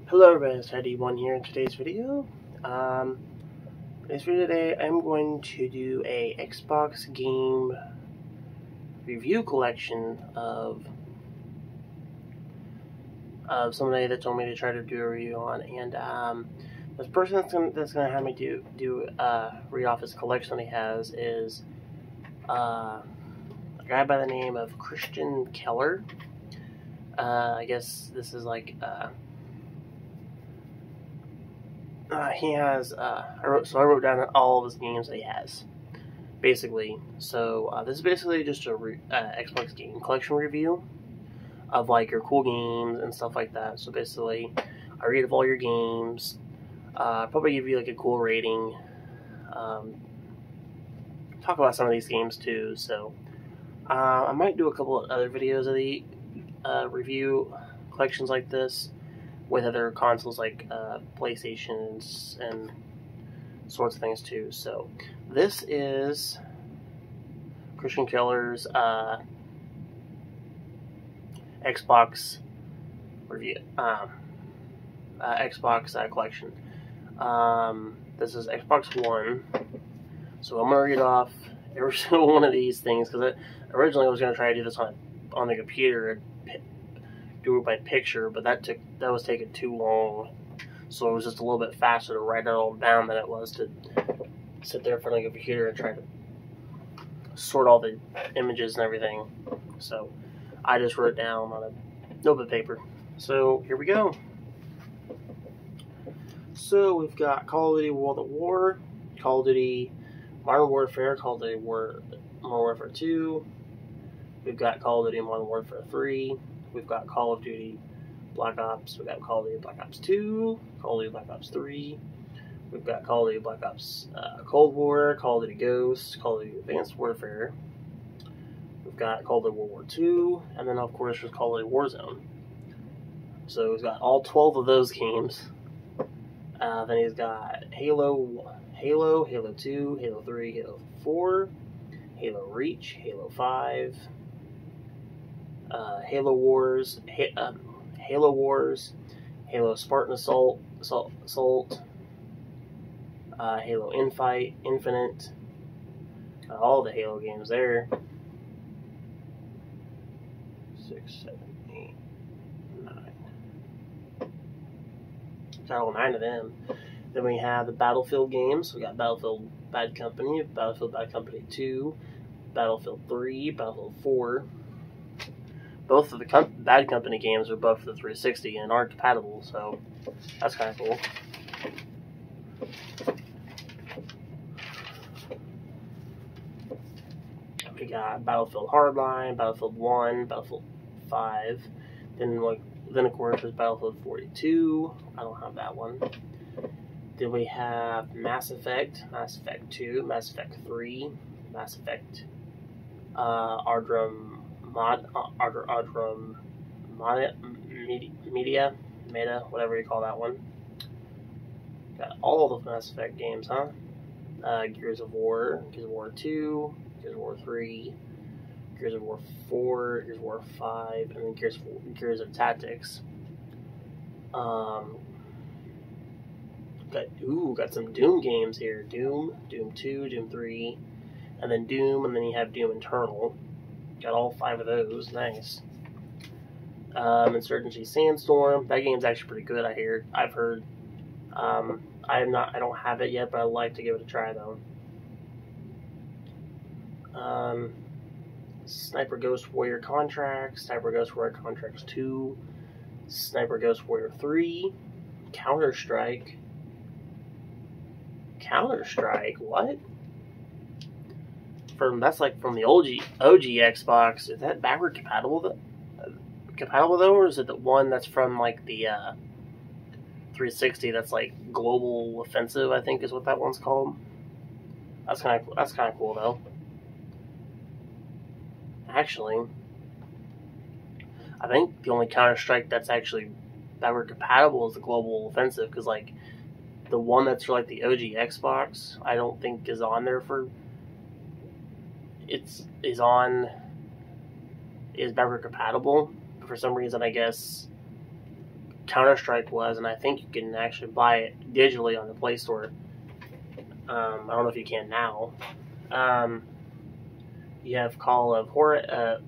Hello everybody, it's ID1 here in today's video. Today I'm going to do a Xbox game review collection of somebody that told me to try to do a review on, and this person that's gonna have me read off his collection that he has is a guy by the name of Christian Keller. I guess this is like he has, I wrote down all of his games that he has, basically. So, this is basically just a Xbox game collection review of, like, your cool games and stuff like that. So, basically, I read of all your games, probably give you, like, a cool rating, talk about some of these games, too. So, I might do a couple of other videos of the review collections like this, with other consoles like PlayStations and sorts of things too. So this is Christian Keller's Xbox review, Xbox collection. This is Xbox One. So I'm gonna read off every single one of these things because originally I was gonna try to do this on the computer. Do it by picture, but that was taking too long, so it was just a little bit faster to write it all down than it was to sit there in front of the computer and try to sort all the images and everything. So I just wrote it down on a notebook paper. So here we go. So we've got Call of Duty World at War, Call of Duty Modern Warfare, Call of Duty Modern Warfare 2. We've got Call of Duty Modern Warfare 3. We've got Call of Duty Black Ops. We've got Call of Duty Black Ops 2, Call of Duty Black Ops 3. We've got Call of Duty Black Ops Cold War, Call of Duty Ghosts, Call of Duty Advanced Warfare. We've got Call of Duty World War 2, and then of course there's Call of Duty Warzone. So he's got all 12 of those games. Then he's got Halo 2, Halo 3, Halo 4, Halo Reach, Halo 5. Halo Wars, Halo Spartan Assault, Halo Infinite, all the Halo games there. 6, 7, 8, 9. Got all 9 of them. Then we have the Battlefield games. We got Battlefield Bad Company, Battlefield Bad Company 2, Battlefield 3, Battlefield 4. Both of the Bad Company games are both for the 360 and aren't compatible, so that's kind of cool. We got Battlefield Hardline, Battlefield 1, Battlefield 5. Then of course there's Battlefield 42. I don't have that one. Then we have Mass Effect, Mass Effect 2, Mass Effect 3, Mass Effect Meta, whatever you call that one. Got all the Mass Effect games, huh? Gears of War 2, Gears of War 3, Gears of War 4, Gears of War 5, and then Gears of Tactics. Got some Doom games here. Doom 2, Doom 3, and then Doom, and then you have Doom Eternal. Got all 5 of those. Nice. Insurgency Sandstorm. That game's actually pretty good. I've heard. I don't have it yet, but I'd like to give it a try though. Sniper Ghost Warrior Contracts, Sniper Ghost Warrior Contracts 2, Sniper Ghost Warrior 3, Counter-Strike. What? That's like from the OG Xbox. Is that backward compatible though, or is it the one that's from like the 360? That's like Global Offensive, I think is what that one's called. That's kind of cool though. Actually, I think the only Counter-Strike that's actually backward compatible is the Global Offensive, because like the one that's for like the OG Xbox, I don't think is on there for. Is backward compatible. For some reason, I guess Counter-Strike was, and I think you can actually buy it digitally on the Play Store. I don't know if you can now. You have Call of Juarez,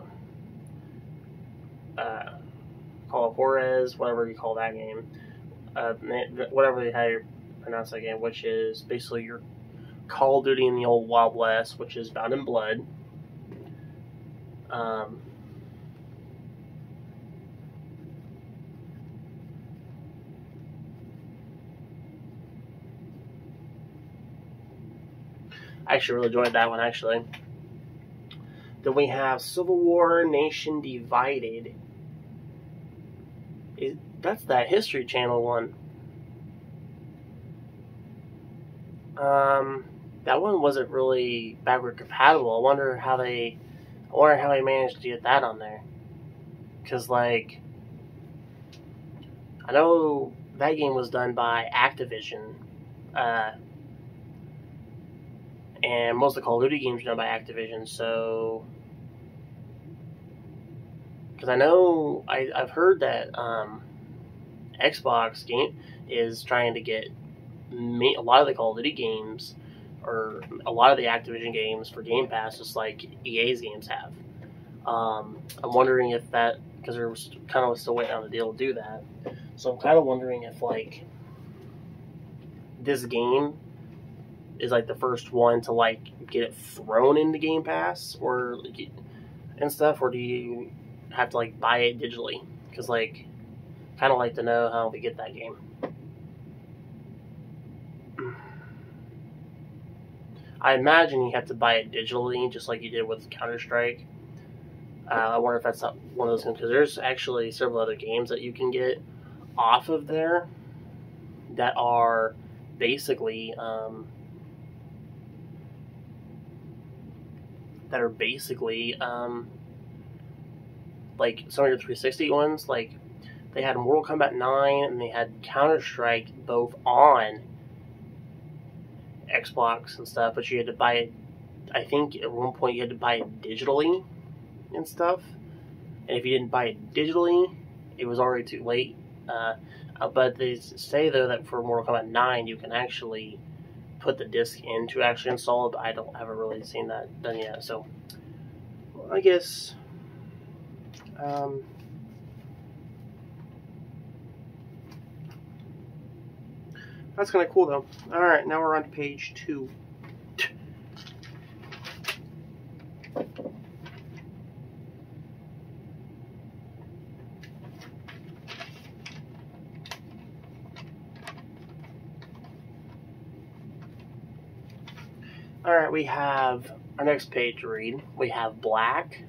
whatever you call that game. Whatever how you pronounce that game, which is basically your Call of Duty in the old Wild West, which is bound in blood. I actually really enjoyed that one, actually. Then we have Civil War, Nation Divided. That's that History Channel one. That one wasn't really backward compatible. I wonder how they managed to get that on there. Because, like, I know that game was done by Activision. And most of the Call of Duty games are done by Activision, so... Because I know, I've heard that Xbox game is trying to get a lot of the Call of Duty games, or a lot of the Activision games for Game Pass, just like EA's games have. I'm wondering if that, because they're kind of still waiting on the deal to do that. So I'm kind of wondering if, like, this game is like the first one to like get it thrown into Game Pass or and stuff, or do you have to like buy it digitally? Because like, kind of like to know how to get that game. I imagine you have to buy it digitally, just like you did with Counter-Strike. I wonder if that's not one of those things, because there's actually several other games that you can get off of there that are basically like some of your 360 ones. Like, they had Mortal Kombat 9 and they had Counter-Strike both on Xbox and stuff, but you had to buy it, I think at one point you had to buy it digitally and stuff, and if you didn't buy it digitally, it was already too late. But they say though that for Mortal Kombat 9 you can actually put the disc in to actually install it, but I haven't really seen that done yet, so I guess that's kind of cool though. Alright, now we're on to page 2. Alright, we have our next page to read. We have Black,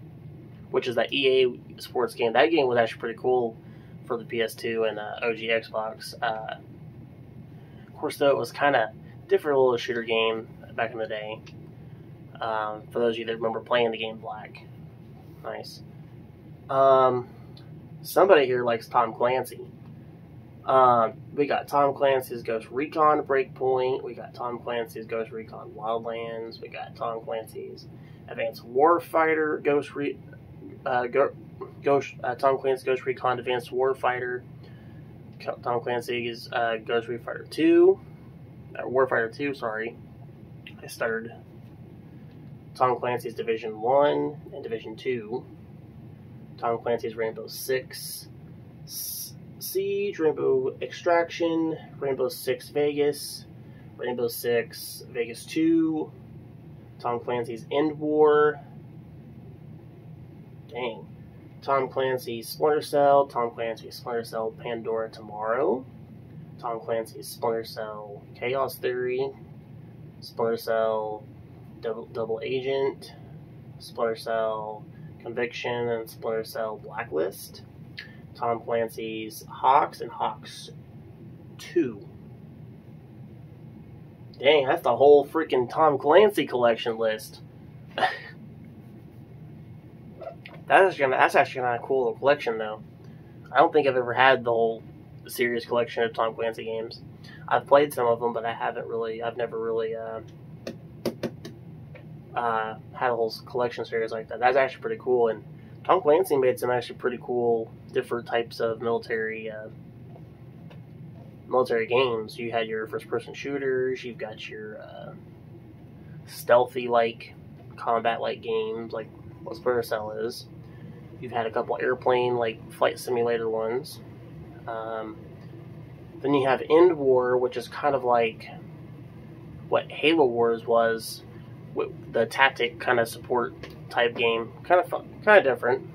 which is that EA sports game. That game was actually pretty cool for the PS2 and OG Xbox. Of course, though, it was kind of different little shooter game back in the day. For those of you that remember playing the game Black. Nice. Somebody here likes Tom Clancy. We got Tom Clancy's Ghost Recon Breakpoint. We got Tom Clancy's Ghost Recon Wildlands. We got Tom Clancy's Advanced Warfighter Tom Clancy's Ghost Recon Advanced Warfighter. Tom Clancy's Ghost Warfighter 2. Warfighter 2, sorry. I stuttered. Tom Clancy's Division 1 and Division 2. Tom Clancy's Rainbow Six Siege, Rainbow Extraction, Rainbow Six Vegas, Rainbow Six Vegas 2, Tom Clancy's End War, dang, Tom Clancy's Splinter Cell, Tom Clancy's Splinter Cell Pandora Tomorrow, Tom Clancy's Splinter Cell Chaos Theory, Splinter Cell Double Agent, Splinter Cell Conviction, and Splinter Cell Blacklist, Tom Clancy's Hawks and Hawks 2. Dang, that's the whole freaking Tom Clancy collection list. That's actually kind of a cool little collection, though. I don't think I've ever had the whole series collection of Tom Clancy games. I've played some of them, but I've never really had a whole collection series like that. That's actually pretty cool, and Tom Clancy made some actually pretty cool different types of military military games. You had your first-person shooters. You've got your stealthy-like, combat-like games, like what Splinter Cell is. You've had a couple airplane-like flight simulator ones. Then you have End War, which is kind of like what Halo Wars was, with the tactic kind of support type game. Kind of fun, kind of different.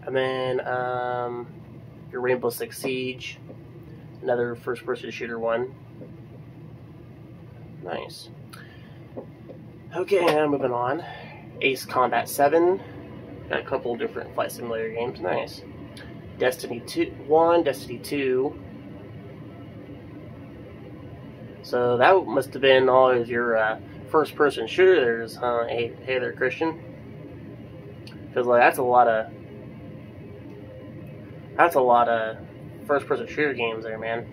And then your Rainbow Six Siege, another first-person shooter one. Nice. Okay, now moving on. Ace Combat 7. Got a couple different flight simulator games. Nice. Destiny 1, Destiny 2. So that must have been all of your first-person shooters, huh? Hey there, Christian. Because like that's a lot of first-person shooter games there, man.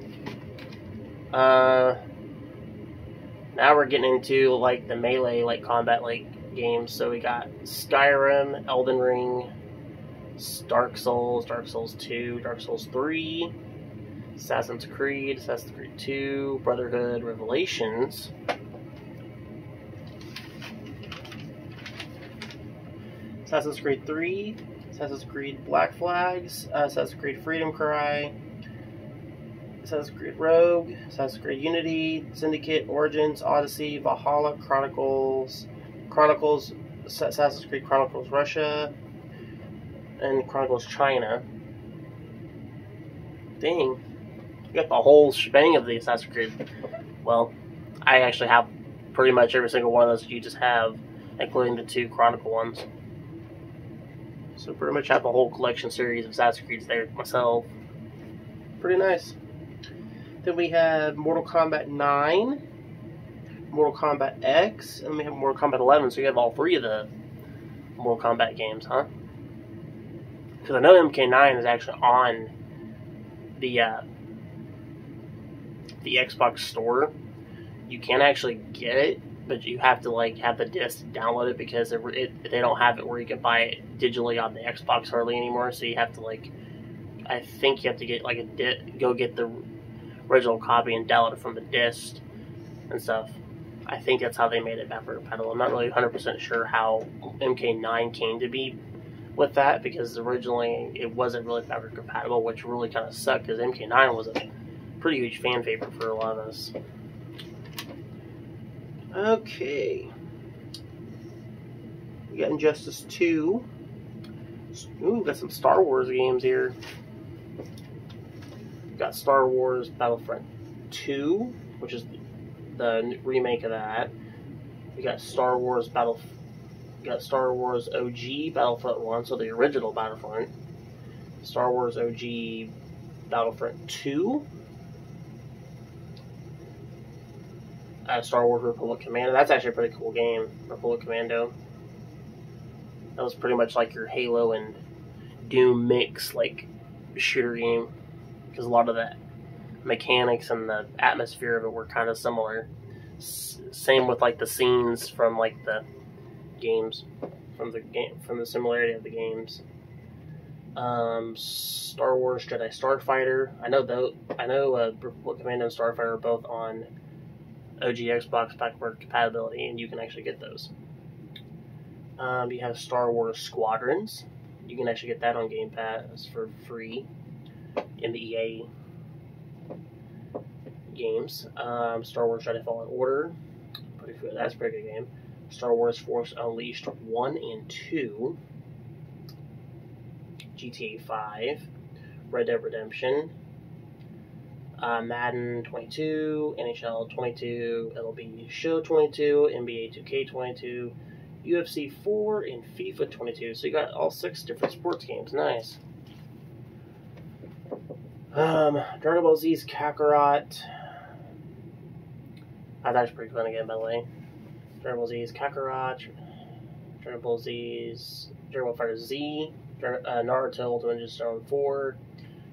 Now we're getting into like the melee, like combat, like games. So we got Skyrim, Elden Ring, Dark Souls, Dark Souls 2, Dark Souls 3, Assassin's Creed 2, Brotherhood, Revelations. Assassin's Creed 3, Assassin's Creed Black Flags, Assassin's Creed Freedom Cry, Assassin's Creed Rogue, Assassin's Creed Unity, Syndicate, Origins, Odyssey, Valhalla, Chronicles, Assassin's Creed Chronicles Russia, and Chronicles China. Dang. You got the whole shebang of the Assassin's Creed. Well, I actually have pretty much every single one of those you just have, including the 2 Chronicle ones. So pretty much have the whole collection series of Assassin's Creeds there myself. Pretty nice. Then we have Mortal Kombat 9, Mortal Kombat X, and then we have Mortal Kombat 11. So you have all 3 of the Mortal Kombat games, huh? Because I know MK9 is actually on the Xbox store. You can actually get it, but you have to like have the disc download it because they don't have it where you can buy it digitally on the Xbox hardly anymore. So you have to like, I think you have to get like go get the original copy and download it from the disc and stuff. I think that's how they made it backward compatible. I'm not really 100% sure how MK9 came to be with that, because originally it wasn't really backward compatible, which really kind of sucked because MK9 was a pretty huge fan favorite for a lot of us. Okay. We got Injustice 2. Ooh, got some Star Wars games here. Got Star Wars Battlefront 2, which is the remake of that. We got Star Wars OG Battlefront 1, so the original Battlefront. Star Wars OG Battlefront 2. Star Wars Republic Commando. That's actually a pretty cool game, Republic Commando. That was pretty much like your Halo and Doom mix, like, shooter game. Because a lot of the mechanics and the atmosphere of it were kind of similar. Same with, like, the scenes from, like, the games. From the similarity of the games. Star Wars Jedi Starfighter. I know Republic Commando and Starfighter are both on OG Xbox backward compatibility, and you can actually get those. You have Star Wars Squadrons. You can actually get that on Game Pass for free in the EA games. Star Wars Jedi Fallen Order. Pretty good. That's a pretty good game. Star Wars Force Unleashed 1 and 2. GTA 5. Red Dead Redemption. Madden 22, NHL 22, MLB Show 22, NBA 2K 22, UFC 4, and FIFA 22. So you got all 6 different sports games. Nice. Dragon Ball Z's Kakarot. That's actually pretty fun again, by the way. Dragon Ball Z's Kakarot. Dragon Ball Fighter Z. Naruto Ultimate Ninja Storm 4.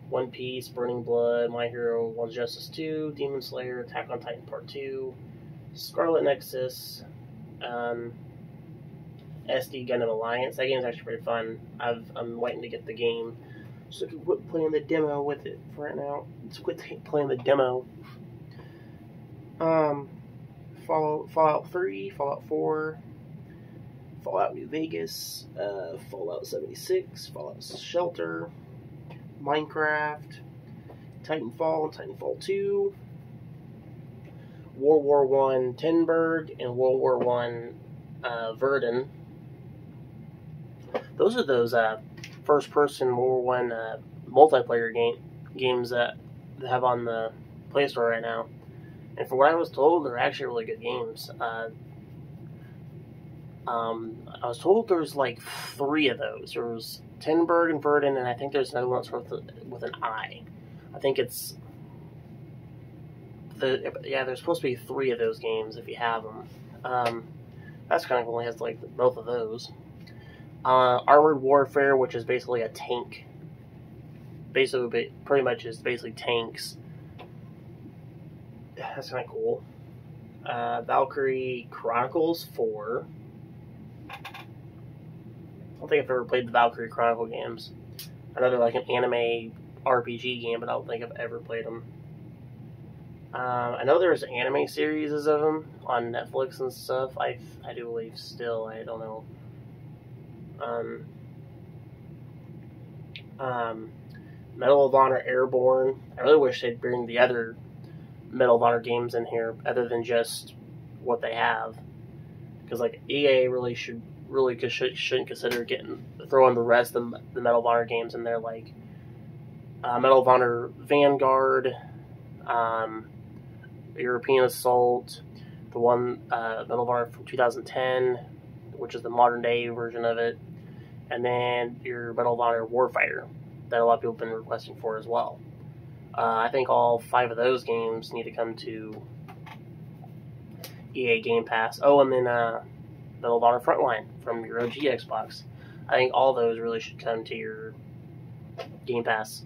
One Piece, Burning Blood, My Hero, One Justice 2, Demon Slayer, Attack on Titan Part 2, Scarlet Nexus, SD Gundam Alliance. That game is actually pretty fun. I'm waiting to get the game So quit playing the demo with it for right now. Let's quit playing the demo. Fallout 3, Fallout 4, Fallout New Vegas, Fallout 76, Fallout Shelter, Minecraft, Titanfall and Titanfall 2, World War I Tinberg, and World War I Verdun. Those are those first-person World War I multiplayer games that they have on the Play Store right now. And from what I was told, they're actually really good games. I was told there's like 3 of those. There was Tinberg and Verdun, and I think there's another one that starts with an I. I think it's there's supposed to be 3 of those games if you have them. That's kind of cool. It has like both of those. Armored Warfare, which is basically a tank. Basically, pretty much is basically tanks. That's kind of cool. Valkyrie Chronicles 4. I don't think I've ever played the Valkyrie Chronicle games. I know they're like an anime RPG game, but I don't think I've ever played them. I know there's anime series of them on Netflix and stuff. I do believe still. I don't know. Medal of Honor Airborne. I really wish they'd bring the other Medal of Honor games in here, other than just what they have, because like EA shouldn't consider throwing the rest of the Medal of Honor games in there, like Medal of Honor Vanguard, European Assault, the one Medal of Honor from 2010, which is the modern day version of it, and then your Medal of Honor Warfighter that a lot of people have been requesting for as well. I think all 5 of those games need to come to EA Game Pass. Oh, and then Medal of Honor Frontline from your OG Xbox. I think all those really should come to your Game Pass.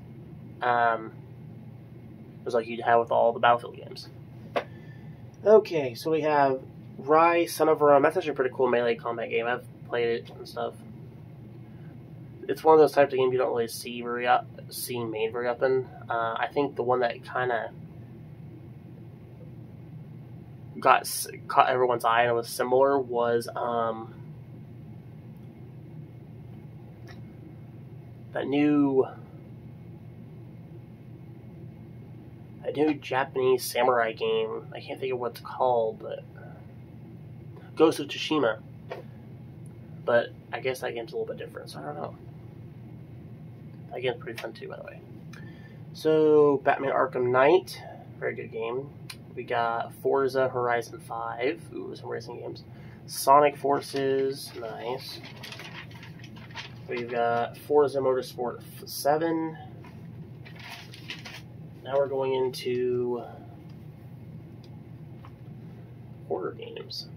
Just like you'd have with all the Battlefield games. Okay, so we have Rise, Son of Rome. That's actually a pretty cool melee combat game. I've played it and stuff. It's one of those types of games you don't really see made very often. I think the one that kind of caught everyone's eye and was similar was that new Japanese samurai game. I can't think of what it's called, but Ghost of Tsushima. But I guess that game's a little bit different, so I don't know. That game's pretty fun too, by the way. So, Batman Arkham Knight, very good game. We got Forza Horizon 5, ooh, some racing games. Sonic Forces, nice. We've got Forza Motorsport 7. Now we're going into horror games.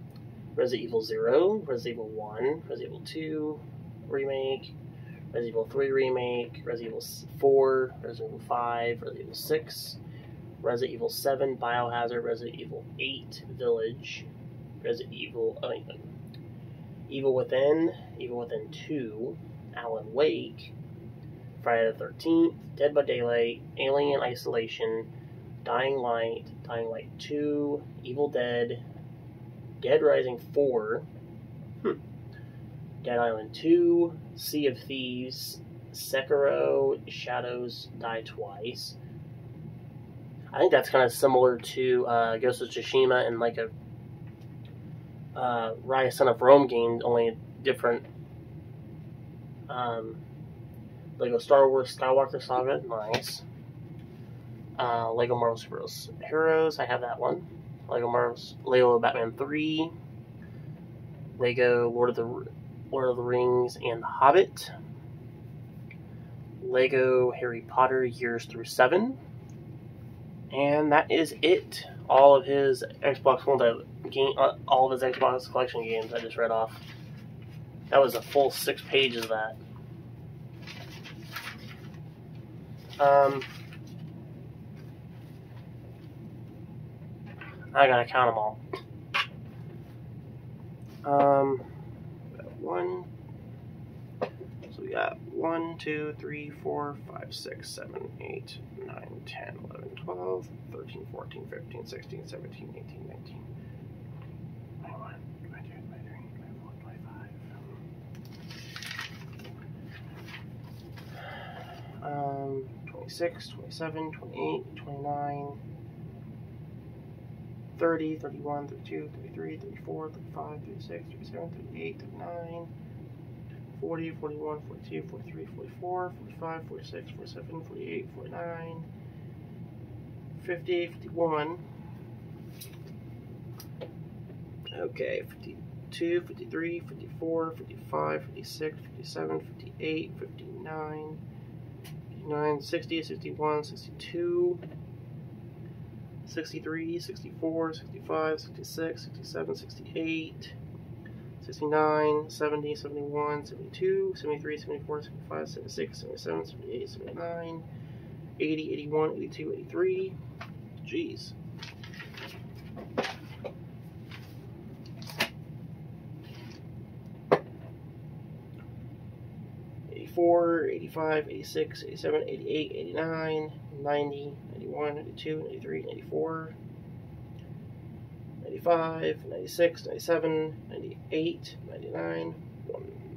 Resident Evil 0, Resident Evil 1, Resident Evil 2 Remake, Resident Evil 3 Remake, Resident Evil 4, Resident Evil 5, Resident Evil 6, Resident Evil 7, Biohazard, Resident Evil 8, Village, Resident Evil, Evil Within, Evil Within 2, Alan Wake, Friday the 13th, Dead by Daylight, Alien Isolation, Dying Light, Dying Light 2, Evil Dead, Dead Rising 4, Dead Island 2, Sea of Thieves, Sekiro, Shadows Die Twice. I think that's kind of similar to Ghost of Tsushima and like a Rise Son of Rome game, only different. Lego Star Wars Skywalker Saga, nice. Lego Marvel Super Heroes, I have that one. Lego Batman 3, Lego Lord of the Rings and The Hobbit, Lego Harry Potter Years Through 7, and that is it. All of his Xbox collection games I just read off. That was a full 6 pages of that. I gotta count them all. We got 1, 2, 3, 4, 5, 6, 7, 8, 9, 10, 11, 12, 13, 14, 15, 16, 17, 18, 19, 21, 22, 23, 24, 25. 26, 27, 28, 29, 30, 31, 32, 33, 34, 35, 36, 37, 38, 39, 40, 41, 42, 43, 44, 45, 46, 47, 48, 49, 50, 51. Okay, 52, 53, 54, 55, 56, 57, 58, 59, 59, 60, 61, 62, 63, 64, 65, 66, 67, 68, 69, 70, 71, 72, 73, 74, 75, 76, 77, 78, 79, 80, 81, 82, 83. Jeez. 84, 85, 86, 87, 88, 89, 90, 91, 92, 93, 94, 95, 96, 97, 98, 99,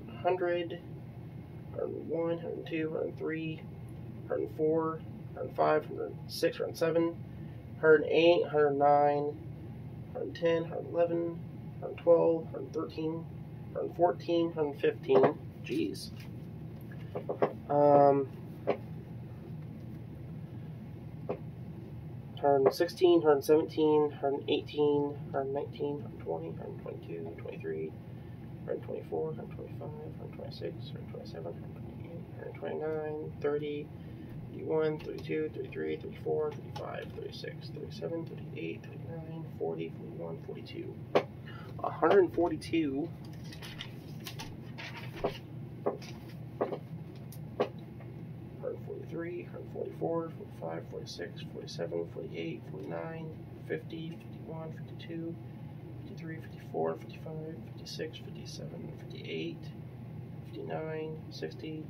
100, 101, 102, 103, 104, 105, 106, 107, 108, 109, 110, 111, 112, 113, 114, 115. Jeez. 116, 117, 118, 119, 120, 122, 23, 124, 125, 126, 127, 128, 129, 30, 31, 32, 33, 34, 35, 36, 37, 38, 39, 40, 41, 42. 142. 143, 144, 45, 46, 47, 48, 49, 50, 51, 52, 53, 54, 55, 56, 57, 58, 59, 60,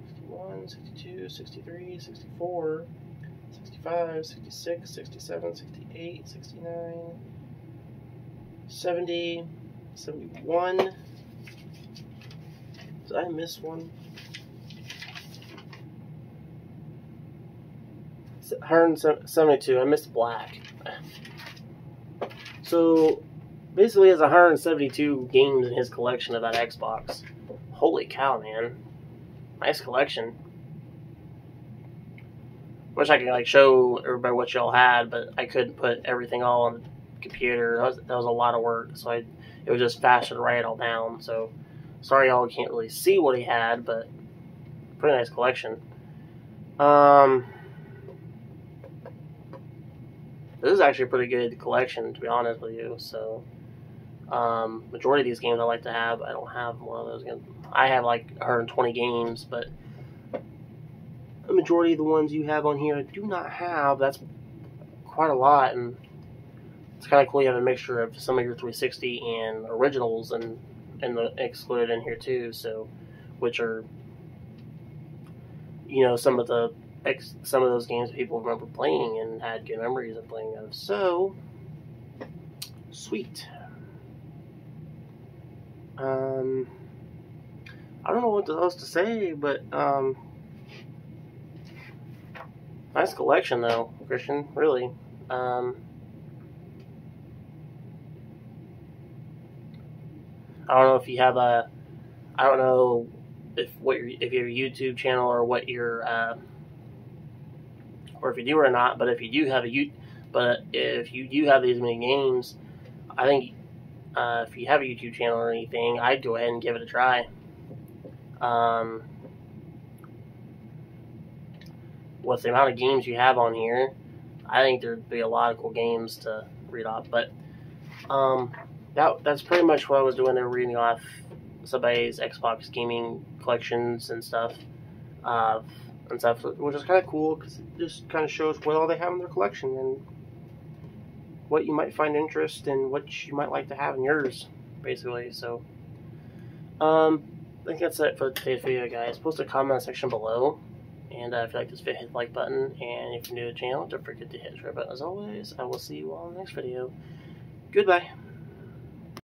61, 62, 63, 64, 65, 66, 67, 68, 69, 70, 71. Did I miss one? 172. I missed black. So basically, he has 172 games in his collection of that Xbox. Holy cow, man! Nice collection. Wish I could like show everybody what y'all had, but I couldn't put everything all on the computer. That was a lot of work, so it was just faster to write it all down. So sorry, y'all can't really see what he had, but pretty nice collection. This is actually a pretty good collection, to be honest with you. So, majority of these games I like to have. I don't have one of those games. I have like 120 games, but the majority of the ones you have on here I do not have. That's quite a lot, and it's kind of cool you have a mixture of some of your 360 and originals and the excluded in here too. So, which are, you know, some of those games people remember playing and had good memories of playing of. So, sweet. I don't know what else to say, but nice collection though, Christian. Really. I don't know if you have I don't know if you have a YouTube channel or what your or if you do or not, but if you do have if you do have these many games, I think if you have a YouTube channel or anything, I'd go ahead and give it a try. With the amount of games you have on here, I think there'd be a lot of cool games to read off. But that's pretty much what I was doing there, reading off somebody's Xbox gaming collections and stuff. Which is kind of cool because it just kind of shows what all they have in their collection and what you might find interest in, what you might like to have in yours, basically. So, think that's it for today's video, guys. Post a comment section below. And if you like this video, hit the like button. And if you're new to the channel, don't forget to hit the subscribe button. As always, I will see you all in the next video. Goodbye.